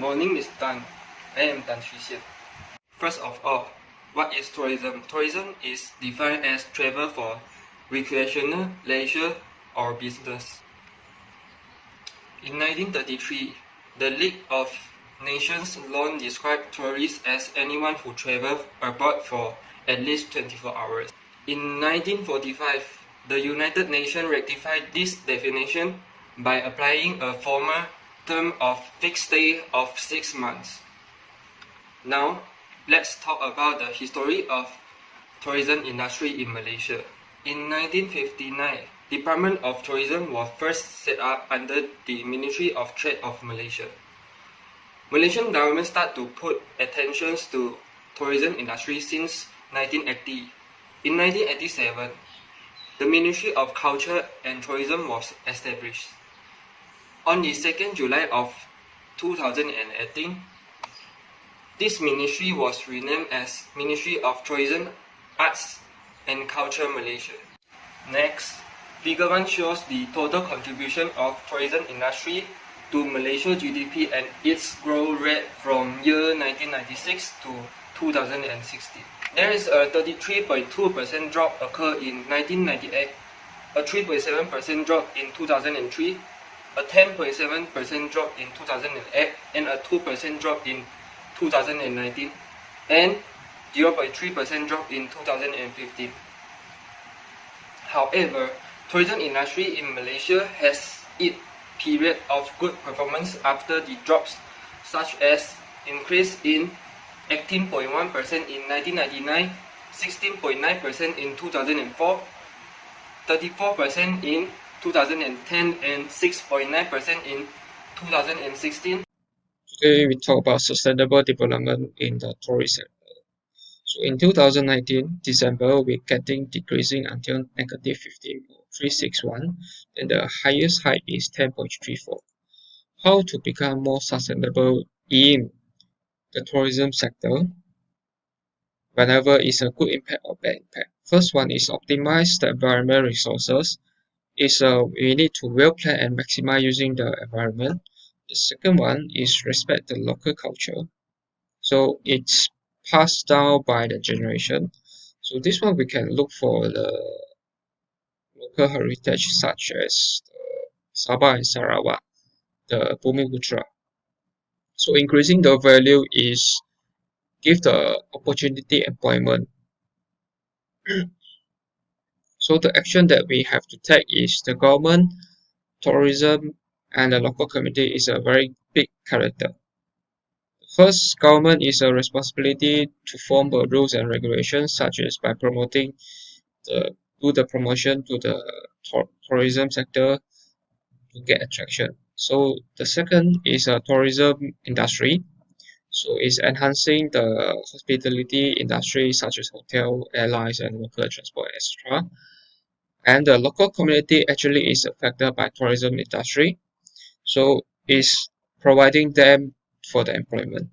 morning, Mr. Tan. I am Tan Xuxian. First of all, what is tourism? Tourism is defined as travel for recreational, leisure, or business. In 1933, the League of Nations long described tourists as anyone who travels abroad for at least 24 hours. In 1945, the United Nations rectified this definition by applying a former term of fixed stay of 6 months. Now, let's talk about the history of tourism industry in Malaysia. In 1959, Department of Tourism was first set up under the Ministry of Trade of Malaysia. Malaysian government started to put attention to tourism industry since 1980. In 1987, the Ministry of Culture and Tourism was established. On the 2nd July of 2018, this ministry was renamed as Ministry of Tourism, Arts and Culture Malaysia. Next, Figure 1 shows the total contribution of tourism industry to Malaysia GDP and its growth rate from year 1996 to 2016. There is a 33.2% drop occurred in 1998, a 3.7% drop in 2003, a 10.7% drop in 2008, and a 2% drop in 2019, and 0.3% drop in 2015. However, tourism industry in Malaysia has its period of good performance after the drops, such as increase in 18.1% in 1999, 16.9% in 2004, 34% in 2010, and 6.9% in 2016. Today we talk about sustainable development in the tourist sector. So in 2019, December, we're getting decreasing until negative 15.361, and the highest height is 10.34. How to become more sustainable in the tourism sector? Whenever it's a good impact or bad impact. First one is optimize the environmental resources. We need to well plan and maximize using the environment. The second one is respect the local culture. So it's passed down by the generation. So this one we can look for the local heritage such as Sabah and Sarawak, the Bumiputra. So increasing the value is give the opportunity employment. So the action that we have to take is the government, tourism, and the local community is a very big character. First, government is a responsibility to form the rules and regulations, such as by promoting the promotion to the tourism sector to get attraction. So the second is a tourism industry. So it's enhancing the hospitality industry, such as hotel, airlines, and local transport, etc. And the local community actually is affected by tourism industry, so it's providing them for the employment.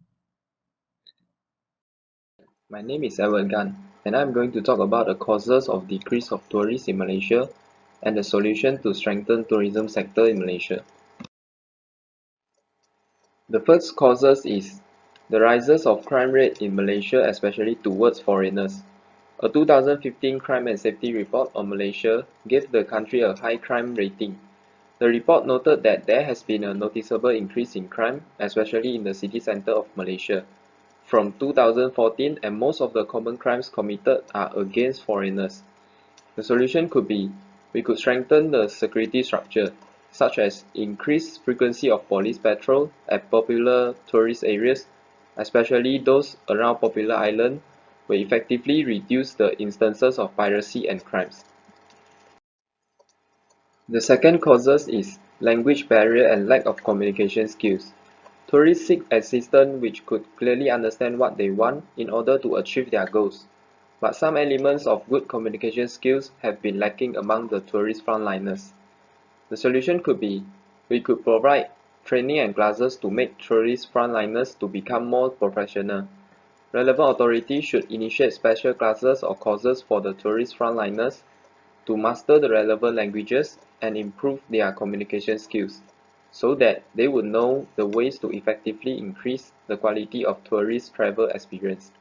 My name is Edward Gan, and I'm going to talk about the causes of decrease of tourists in Malaysia and the solution to strengthen tourism sector in Malaysia. The first causes is the rises of crime rate in Malaysia, especially towards foreigners. A 2015 Crime and Safety Report on Malaysia gave the country a high crime rating. The report noted that there has been a noticeable increase in crime, especially in the city centre of Malaysia, from 2014, and most of the common crimes committed are against foreigners. The solution could be, we could strengthen the security structure, such as increased frequency of police patrol at popular tourist areas, especially those around popular island, will effectively reduce the instances of piracy and crimes. The second causes is language barrier and lack of communication skills. Tourists seek assistance which could clearly understand what they want in order to achieve their goals, but some elements of good communication skills have been lacking among the tourist frontliners. The solution could be, we could provide training and classes to make tourist frontliners to become more professional. Relevant authorities should initiate special classes or courses for the tourist frontliners to master the relevant languages and improve their communication skills. so that they would know the ways to effectively increase the quality of tourist travel experience.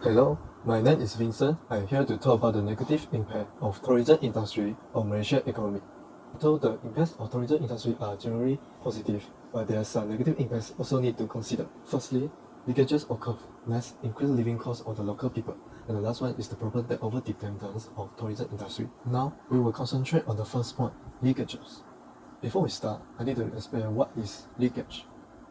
Hello, my name is Vincent. I'm here to talk about the negative impact of tourism industry on Malaysian economy. Although the impacts of tourism industry are generally positive, but there are some negative impacts also need to consider. Firstly, leakages occur, thus increase living costs of the local people. And the last one is the problem that over dependence of tourism industry. Now, we will concentrate on the first point, leakages. Before we start, I need to explain what is leakage.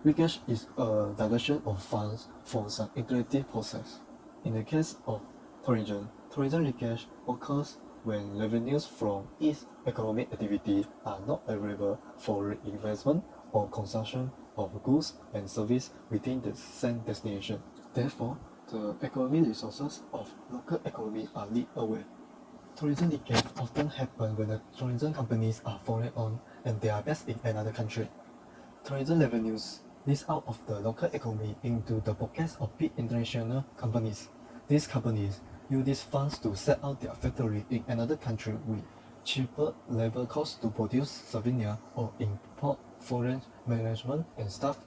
Leakage is a diversion of funds from some interactive process. In the case of tourism leakage occurs when revenues from its economic activity are not available for reinvestment or consumption of goods and services within the same destination. Therefore, the economic resources of local economy are leaked away. Tourism leakage often happens when the tourism companies are foreign-owned and they are based in another country. Tourism revenues leak out of the local economy into the pockets of big international companies. These companies use these funds to set out their factory in another country with cheaper labor costs to produce souvenirs or import foreign management and staff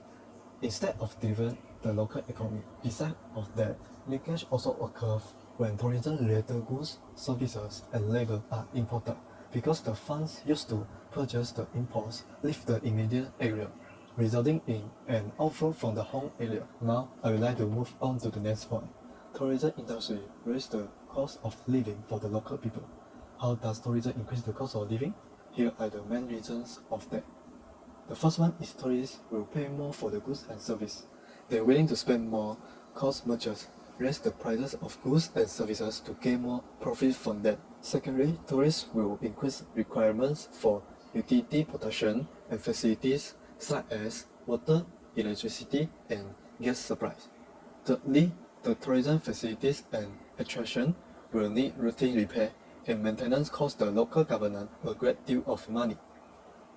instead of delivering the local economy. Besides of that, leakage also occurs when tourism-related goods, services, and labor are imported, because the funds used to purchase the imports leave the immediate area, resulting in an outflow from the home area. Now, I would like to move on to the next point. Tourism industry raises the cost of living for the local people. How does tourism increase the cost of living? Here are the main reasons of that. The first one is tourists will pay more for the goods and service. They are willing to spend more, cause merchants raise the prices of goods and services to gain more profit from that. Secondly, tourists will increase requirements for utility protection and facilities such as water, electricity, and gas supplies. Thirdly, the tourism facilities and attraction will need routine repair and maintenance cost the local government a great deal of money.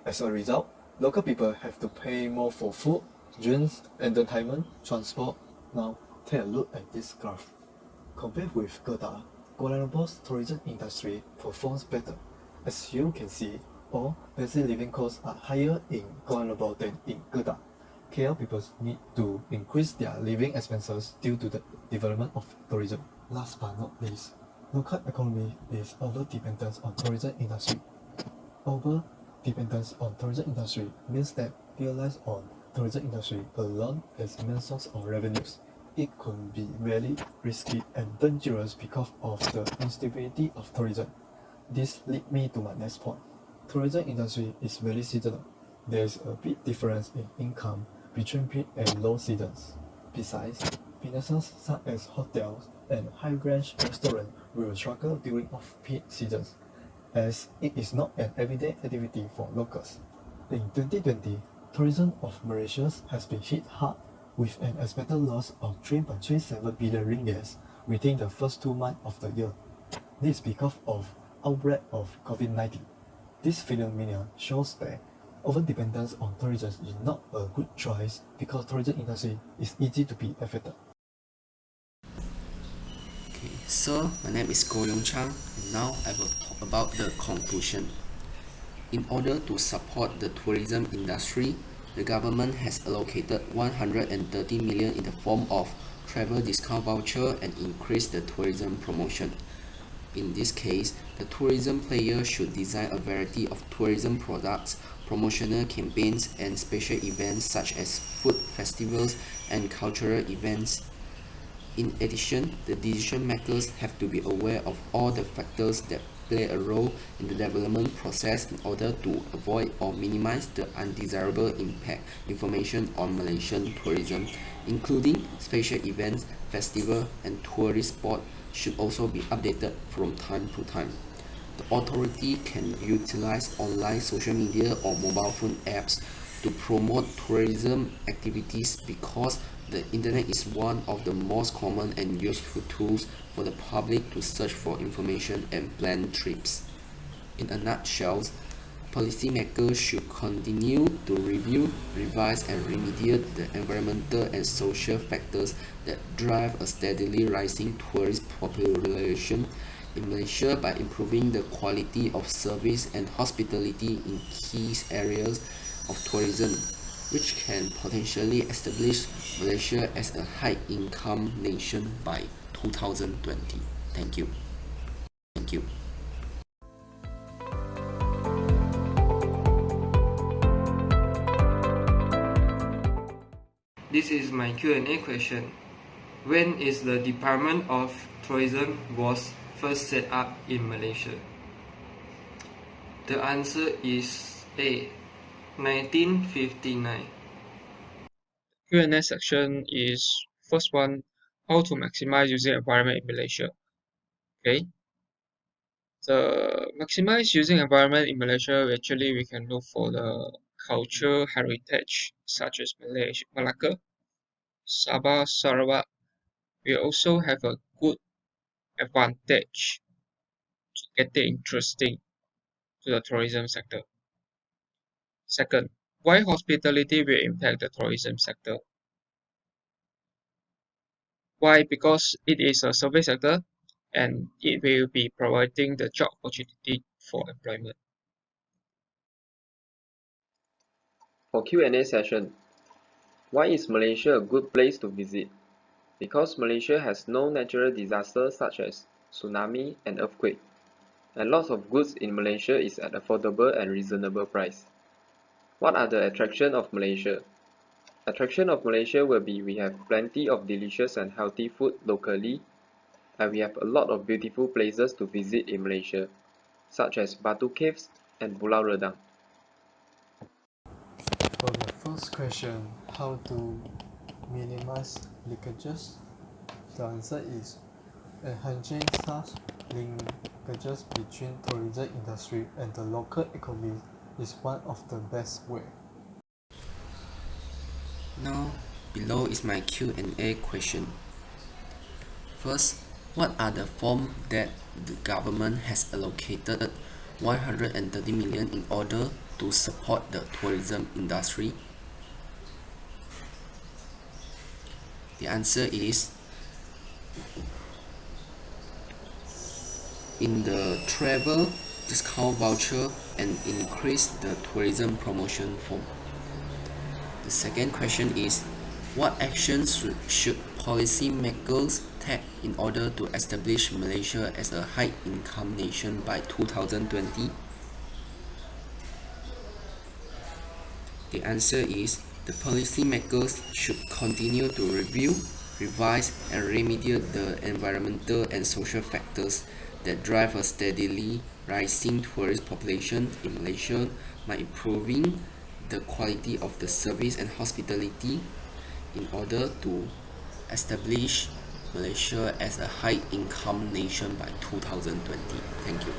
As a result, local people have to pay more for food, drinks, entertainment, transport. Now, take a look at this graph. Compared with Kedah, Kuala Lumpur's tourism industry performs better. As you can see, all basic living costs are higher in Kuala Lumpur than in Kedah. KL people need to increase their living expenses due to the development of tourism. Last but not least, local economy is over-dependent on tourism industry. Over-dependence on tourism industry means that reliance on tourism industry alone as main source of revenues. It could be very risky and dangerous because of the instability of tourism. This leads me to my next point. Tourism industry is very seasonal. There is a big difference in income between peak and low seasons. Besides, businesses such as hotels and high-range restaurants will struggle during off-peak seasons, as it is not an everyday activity for locals. In 2020, tourism of Malaysia has been hit hard with an expected loss of 3.37 billion ringgit within the first 2 months of the year. This is because of outbreak of COVID-19. This phenomenon shows that over-dependence on tourism is not a good choice because tourism industry is easy to be affected. Okay, so my name is Go Yong Chang, and now I will talk about the conclusion. In order to support the tourism industry, the government has allocated 130 million in the form of travel discount voucher and increased the tourism promotion. In this case, the tourism player should design a variety of tourism products, promotional campaigns, and special events such as food festivals and cultural events. In addition, the decision makers have to be aware of all the factors that play a role in the development process in order to avoid or minimize the undesirable impact information on Malaysian tourism, including special events, festival, and tourist spots should also be updated from time to time. The authority can utilize online social media or mobile phone apps to promote tourism activities because the internet is one of the most common and useful tools for the public to search for information and plan trips. In a nutshell, policymakers should continue to review, revise, and remediate the environmental and social factors that drive a steadily rising tourist population in Malaysia by improving the quality of service and hospitality in key areas of tourism, which can potentially establish Malaysia as a high-income nation by 2020. Thank you. Thank you. This is my Q&A question. When is the Department of Tourism was first set up in Malaysia? The answer is A. 1959. Q&A section is first one, how to maximize using environment in Malaysia. Okay. The maximize using environment in Malaysia, actually we can look for the cultural heritage such as Malacca, Sabah, Sarawak. We also have a good advantage to get it interesting to the tourism sector. Second, why hospitality will impact the tourism sector? Why? Because it is a service sector and it will be providing the job opportunity for employment. For Q&A session, why is Malaysia a good place to visit? Because Malaysia has no natural disasters such as tsunami and earthquake, and lots of goods in Malaysia is at affordable and reasonable price. What are the attraction of Malaysia? Attraction of Malaysia will be we have plenty of delicious and healthy food locally, and we have a lot of beautiful places to visit in Malaysia, such as Batu Caves and Pulau Redang. For the first question, how to minimize leakages? The answer is enhancing such linkages between tourism industry and the local economy is one of the best way. Now, below is my Q&A question. First, what are the forms that the government has allocated 130 million in order to support the tourism industry? The answer is in the travel discount voucher and increase the tourism promotion form. The second question is, what actions should policymakers take in order to establish Malaysia as a high-income nation by 2020? The answer is, the policymakers should continue to review, revise, and remediate the environmental and social factors that drive a steadily rising tourist population in Malaysia by improving the quality of the service and hospitality in order to establish Malaysia as a high-income nation by 2020. Thank you.